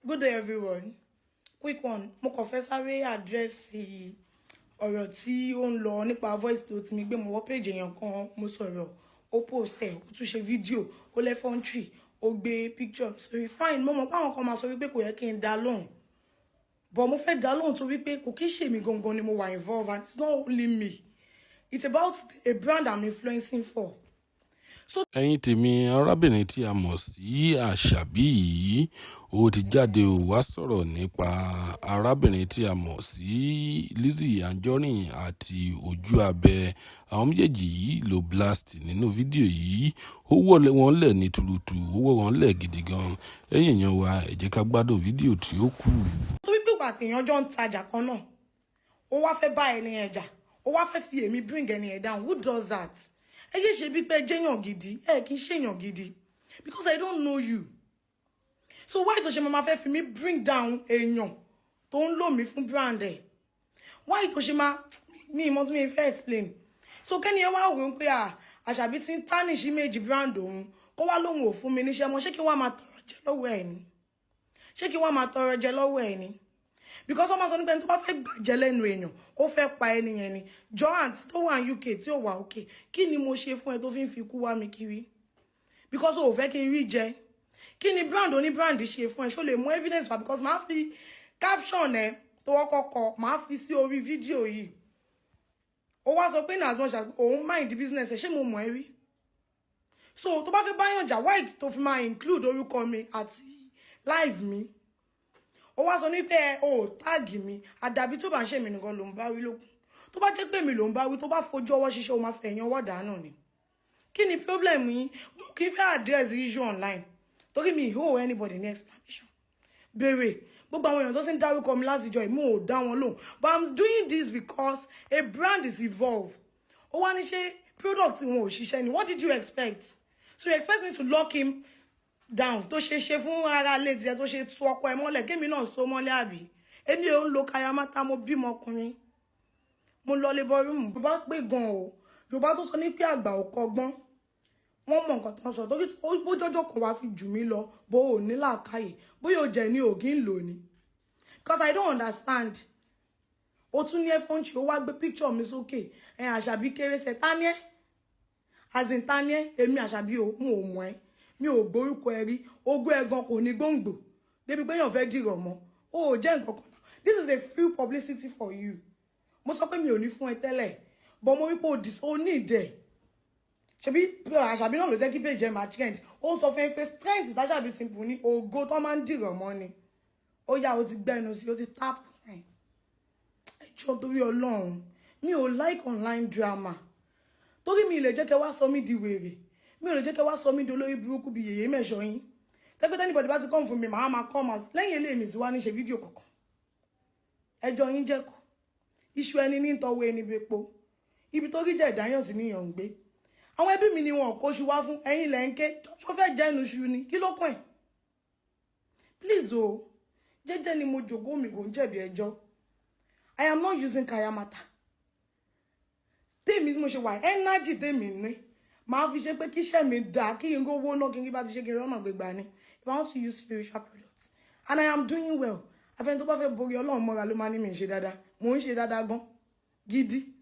Good day, everyone. Quick one. Mo kàn fẹ́ sáré address ọ̀rọ̀ tí ó ń lọ nípa voice note mi gbé mo wọ page èèyàn kan mo sọ̀rọ̀ ó post ẹ̀ ó tún ṣe fídíò ó lẹ́ fọ́ńtírì ó gbé picture sórí fine mo mọ̀ pé àwọn kan máa sọ wípé kò yẹ kí n dá lóhùn but mo fẹ́ dá lóhùn torí pé kò kí ṣe mi gangan ni mo wà involved and it's not only me. It's about a brand I'm influencing for. Ẹ̀yin tèmi, arábìnrin tí a mọ̀ sí Àṣàbí yìí ó ti jáde ó wá sọ̀rọ̀ nípa arábìnrin tí a mọ̀ sí Lizzy Anjorin àti Ojuabe. Àwọn méjèèjì yìí ló blast nínú fídíò yìí. Ó wọ́ wọn lẹ̀ ní turutu, ó wọ́ wọn lẹ̀ gidi gan. Ẹ̀yin èèyàn wa, ẹ jẹ́ ká gbádùn fídíò tí ó kù. Torí pé ìgbà téèyàn jọ ń tajà kan náà, ó wá fẹ́ bá ẹni yẹn jà, ó wá fẹ́ fi èmi bring ẹni yẹn down. Who does that? Ẹ yé ṣe bí pé jẹ́yàn gidi, ẹ kì í ṣèyàn gidi because I don't know you. So why tó ṣe máa fẹ́ fi mi bring down èèyàn tó ń lò mí fún brand ẹ̀? Why tó ṣe máa mi ìmọ̀ tí mi fẹ́ explain? So kẹ́ni ẹ wá wò ó pé Àṣàbí ti ń tarnish image brand òun kó wá lóhun ò fún mi níṣẹ́ mọ́, ṣé kí wọ́n máa tọrọ jẹ lọ́wọ́ ẹ̀ ni? Ṣé kí wọ́n máa tọrọ jẹ lọ́wọ́ ẹ̀ ni? Because ọmọ sọ nípa ẹni tó bá fẹ́ gbàjẹ́ lẹ́nu èèyàn ó fẹ́ pa ẹni yẹn ni. Jọ àǹtí tó wà ní UK tí ò wà òkè kí ni mo ṣe fún ẹ tó fi ń fi kú wá mi kiri? Because o ò fẹ́ kí n rí jẹ. Kí ni brand oní brand ṣe fún ẹ? Ṣó lè mú evidence wá? Because màá fi caption ẹ tó wọ́kọ́ kọ màá fi sí orí fídíò yìí. Ó wá sọ pé ní as much as òun mind business ẹ, ṣé mo mọ̀ ẹ́ rí? So tó bá fẹ́ báyàn jà why tó fi máa include orúkọ mi àti live mi? Ó wá sọ ní pé o tag mi àdàbí tó bá ń ṣe mi nìkan ló ń bá wí lókun. Tó bá jẹ́ pé mi ló ń bá wí tó bá fojú ọwọ́ ṣiṣẹ́ o máa fẹ́ ẹ̀yàn ọwọ́ dànù ni. Kí ni problem yín? Mo kì í fẹ́ address issue online. Torí mi ò anybody ní explanation. Béèrè gbogbo àwọn èèyàn tó sì ń dárúkọ mi láti jọ ìmú ò dá wọn lóhùn. But I'm doing this because a brand is evolved. Ó wá ní ṣe product wọn ò ṣiṣẹ́ ni. What did you expect? So you expect me to lock him down tó ṣe fún ara lè tiẹ̀ tó ṣe tú ọkọ ẹ mọ́lẹ̀ kémi náà so mọ́lẹ̀ àbí? Èmi ò ń lo kayamata mo bímọ ọkùnrin. Mo lọ labor room. Yorùbá pé gan o. Yorùbá tó sọ ní pé àgbà ò kọ́gbọ́n. Wọ́n mọ̀ nǹkan tó ń sọ torí ó jọjọ́ kan wá fi jù mí lọ bó ò ní làákàyè bóyá ò jẹ́ ní ògì ń lò ní. Because I don't understand. Ó tún ní ẹ̀fọ́nchì ó wá gbé picture mi sókè. Àṣàbí kéré ṣe tání ẹ́. As in tání ẹ́ èmi Àṣàbí o mo ò mọ̀ ẹ́. Mi ò gbórúkọ ẹ rí ogún ẹ̀gan kò ní gbòǹgbò débi pé èèyàn fẹ́ dìrọ̀ mọ́ o ò jẹ́ nǹkan kan. This is a free publicity for you. Mo sọ pé mi ò ní fún ẹ tẹ́lẹ̀ but mo rí pé o ní ìdẹ̀. Ṣebí Àṣàbí náà ló jẹ́ kí page ẹ máa trend. Ó sọ fún ẹ pé strength t'Àṣàbí simple ní ògo tó máa ń dìrọ̀ mọ́ ni. Ó yá o ti gbẹ́nu sí o ti tap. Ẹjọ́ torí Ọlọ́run mi ò like online drama. Torí mi lè jẹ́ kẹ́ wá sọ mí di wèrè. Mi ò lè jẹ́ kẹ́ wá sọ mí di olórí burúkú bí yèyé mẹ́ṣọ́ yín. Tẹ́gbẹ́ anybody bá ti come fún mi màá máa come as lẹ́yìn eléyìí tí wá ní ṣe fídíò kankan. Ẹjọ́ yín jẹ́kọ̀. Iṣu ẹni ní tọwọ́ ẹni bepo. Ibi tó rí jẹ́ ìdáyàn sí níyàn ń gbé. Àwọn ẹbí mi ni wọn kó ṣu wá fún ẹ̀yin lẹ́ ń ké. Tó fẹ́ jẹ́nu ṣu ni kí ló kàn ẹ́? Please o. Jẹ́jẹ́ ni mo jòkó mi kò ń jẹ̀bi ẹjọ́. I am not using kayamata. Tèmi mo ṣe wà energy tèmi ní. Màá fi ṣe pé kíṣẹ́ mi dá kí n rówó náà kí n bá ti ṣe kí n rọ́nà gbégbá ni. If I want to use spiritual products and I am doing well. Àfẹn tó bá fẹ́ borí Ọlọ́run mọ́ra ló máa ní mi ṣe dáadáa. Mò ń ṣe dáadáa gan gidi.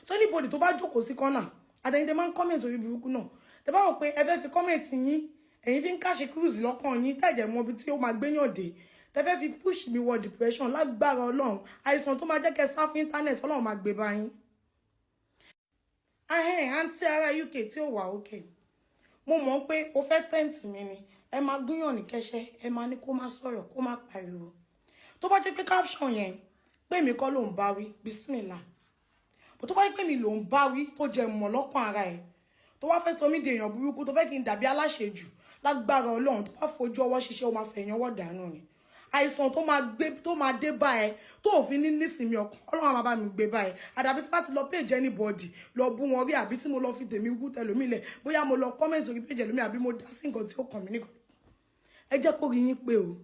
So anybody tó bá jókòó sí corner àtẹ̀yin tẹ́ máa ń comment orí burúkú náà. Tẹ́ bá rò pé ẹ fẹ́ fi comment yín ẹ̀yin fi ń káṣe cruise lọ́kàn yín tẹ̀jẹ̀ mọ́ bí tí ó máa gbéyàn dé. Tẹ́ fẹ́ fi push mi wọ depression lágbára Ọlọ́run. Àìsàn tó máa jẹ́ kẹ́ sá fún internet Ọlọ́run máa gbé bá yín. Àǹtí ará UK tí ó wà òkè. Mo mọ̀ pé o fẹ́ tempt mi ni. Ẹ máa gúnyàn ní kẹ́ṣẹ́, ẹ máa ní kó má sọ̀rọ̀, kó má pariwo. Tó bá jẹ́ pé caption yẹn pé mi kọ́ ló ń bá wí, bismillah. But tó bá jẹ́ pé mi ló ń bá wí tó jẹ́ mọ̀ lọ́kàn ara ẹ̀. Tó wá fẹ́ sọ mí di èèyàn burúkú, tó fẹ́ kí n dàbí aláṣejù lágbára Ọlọ́run, tó bá fojú ọwọ́ ṣiṣẹ́ ó máa fẹ́ èèyàn wọ́ dànù ni. Àìsàn tó máa dé bá ẹ tó òfin ní nísìmí ọkàn Ọlọ́run máa bá mi gbé bá ẹ. Àdàbí tí bá ti lọ page anybody lọ bú wọn rí àbí tí mo lọ fi tèmi wú tẹlòmí lẹ̀ bóyá mo lọ comment sórí page ẹlòmí àbí mo dá sí nǹkan tí ó kàn mí nìkan. Ẹ jẹ́ kó rí yín pé o.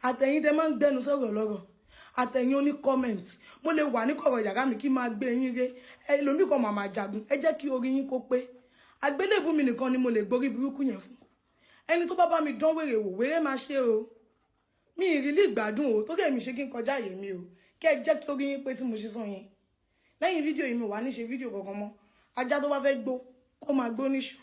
Àtẹ̀yin tẹ́ máa ń gbẹnu sọ̀rọ̀ lọ́rọ̀. Àtẹ̀yin oní comment. Mo lè wà ní kọ̀rọ̀ yàrá mi kí máa gbé yín ré. Ẹlòmí kan máa jagun. Ẹ jẹ́ kí orí yín kó pé. Àgbélébù mi nìkan ni mo lè gborí burúkú yẹn fún. ẹni tó bá mi dán wèrè wò wèrè máa ṣe o mi ìrírí ìgbádùn o tó kẹ́ mi ṣe kí n kọjá àyè mi o kẹ́ jẹ́ kí orí yín pé tí mo ṣe sọ yẹn lẹ́yìn fídíò yìí mi wà ní ṣe fídíò kankan mọ́ ajá tó bá fẹ́ gbó kó máa gbó níṣù.